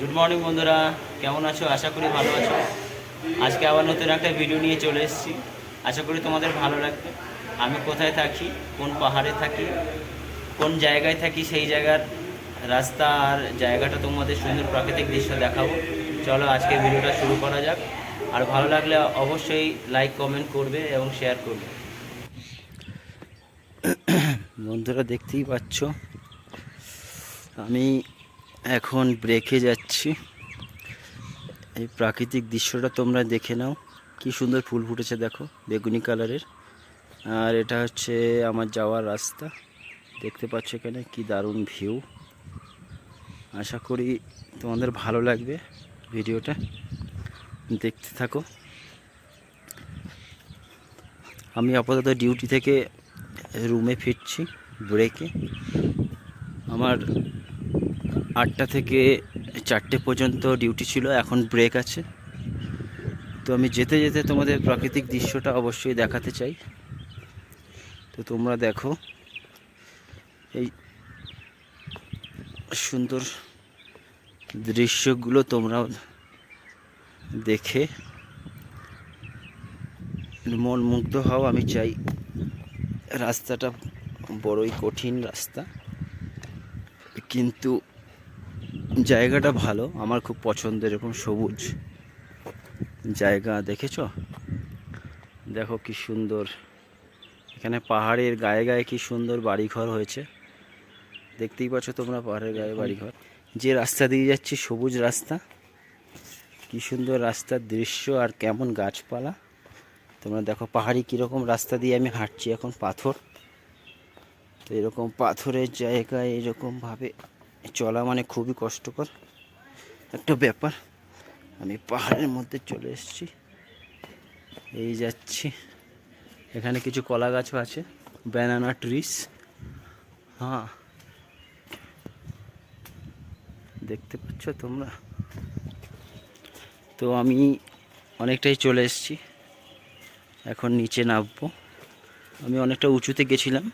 Good morning বন্ধুরা, কেমন আছো? আশা করি ভালো আছো। আজকে আবার নতুন একটা ভিডিও নিয়ে চলে এসেছি। আশা করি তোমাদের ভালো লাগবে। আমি কোথায় থাকি, কোন পাহাড়ে থাকি, কোন জায়গায় থাকি, সেই জায়গার রাস্তা আর জায়গাটা তোমাদের সুন্দর প্রাকৃতিক দৃশ্য দেখাবো। চলো আজকে ভিডিওটা শুরু করা যাক। আর ভালো লাগলে অবশ্যই লাইক কমেন্ট করবে এবং শেয়ার করবে। বন্ধুরা, দেখতেই পাচ্ছ আমি এখন ব্রেকে যাচ্ছি। এই প্রাকৃতিক দৃশ্যটা তোমরা দেখে নাও, কি সুন্দর ফুল ফুটেছে দেখো, বেগুনি কালারের। আর এটা হচ্ছে আমার যাওয়ার রাস্তা। দেখতে পাচ্ছ এখানে কি দারুণ ভিউ। আশা করি তোমাদের ভালো লাগবে, ভিডিওটা দেখতে থাকো। আমি আপাতত ডিউটি থেকে রুমে ফিরছি ব্রেকে। আমার 8টা থেকে 4টে পর্যন্ত ডিউটি ছিল, এখন ব্রেক আছে। তো আমি যেতে যেতে তোমাদের প্রাকৃতিক দৃশ্যটা অবশ্যই দেখাতে চাই। তো তোমরা দেখো এই সুন্দর দৃশ্যগুলো, তোমরা দেখে মন মুগ্ধ হও আমি চাই। রাস্তাটা বড়ই কঠিন রাস্তা, কিন্তু জায়গাটা ভালো, আমার খুব পছন্দের। এরকম সবুজ জায়গা দেখেছ, দেখো কি সুন্দর। এখানে পাহাড়ের গায়ে গায়ে কি সুন্দর বাড়িঘর হয়েছে, দেখতেই পাচ্ছ তোমরা পাহাড়ের গায়ে বাড়িঘর। যে রাস্তা দিয়ে যাচ্ছি সবুজ রাস্তা, কি সুন্দর রাস্তার দৃশ্য আর কেমন গাছপালা তোমরা দেখো। পাহাড়ি কীরকম রাস্তা দিয়ে আমি হাঁটছি, এখন পাথর। তো এরকম পাথরের জায়গায় এরকমভাবে চলা মানে খুবই কষ্টকর একটা ব্যাপার। আমি পাহাড়ের মধ্যে চলে এসেছি, এই যাচ্ছি। এখানে কিছু কলা গাছও আছে, ব্যানানা ট্রিস। হ্যাঁ, দেখতে পাচ্ছ তোমরা। তো আমি অনেকটাই চলে এসেছি, এখন নিচে নামবো। আমি অনেকটা উঁচুতে গেছিলাম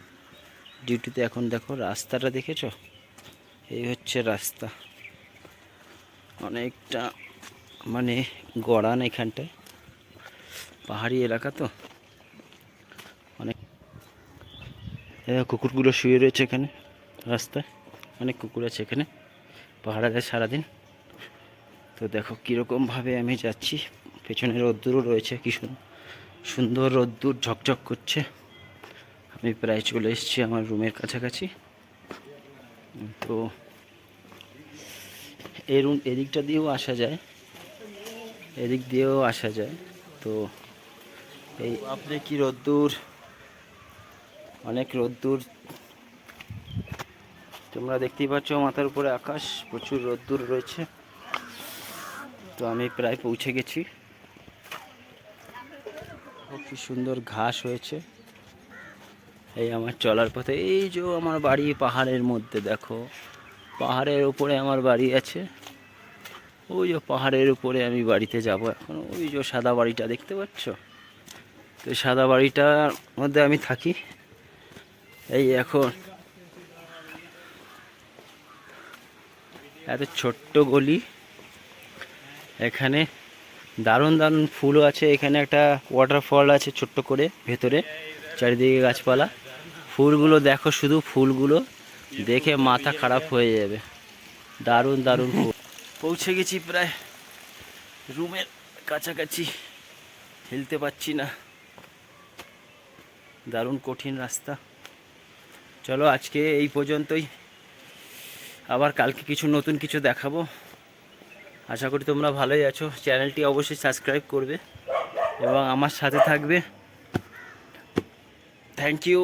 ডিউটিতে। এখন দেখো রাস্তাটা দেখেছ, এই হচ্ছে রাস্তা। অনেকটা মানে গড়ান এখানটায়, পাহাড়ি এলাকা তো। অনেক কুকুরগুলো শুয়ে রয়েছে এখানে রাস্তায়, অনেক কুকুর আছে এখানে, পাহাড়ে যায় সারাদিন। তো দেখো কীরকমভাবে আমি যাচ্ছি, পেছনে রোদ্দুরও রয়েছে, কি সুন্দর রোদ্দুর ঝকঝক করছে। আমি প্রায় চলে এসেছি আমার রুমের কাছাকাছি। তো এদিকটা দিয়েও আসা যায়, এদিক দিয়েও আসা যায়। তো এই আপনি কি রোদ্দুর, অনেক রোদ্দুর তোমরা দেখতেই পাচ্ছ। মাথার উপরে আকাশ, প্রচুর রোদ্দুর রয়েছে। তো আমি প্রায় পৌঁছে গেছি। কি সুন্দর ঘাস হয়েছে এই আমার চলার পথে। এই যে আমার বাড়ি পাহাড়ের মধ্যে, দেখো পাহাড়ের উপরে আমার বাড়ি আছে। ওই যে পাহাড়ের উপরে আমি বাড়িতে যাব এখন। ওই যে সাদা বাড়িটা দেখতে পাচ্ছ, তো সাদা বাড়িটার মধ্যে আমি থাকি। এই এখন এত ছোট্ট গলি, এখানে দারুণ দারুণ ফুলও আছে। এখানে একটা ওয়াটারফল আছে ছোট্ট করে ভেতরে, চারিদিকে গাছপালা। ফুলগুলো দেখো, শুধু ফুলগুলো দেখে মাথা খারাপ হয়ে যাবে, দারুণ দারুণ ফুল। পৌঁছে গেছি প্রায় রুমের কাছাকাছি, হিলতে পারছি না, দারুণ কঠিন রাস্তা। চলো আজকে এই পর্যন্তই, আবার কালকে কিছু নতুন কিছু দেখাবো। আশা করি তোমরা ভালোই আছো। চ্যানেলটি অবশ্যই সাবস্ক্রাইব করবে এবং আমার সাথে থাকবে। Thank you.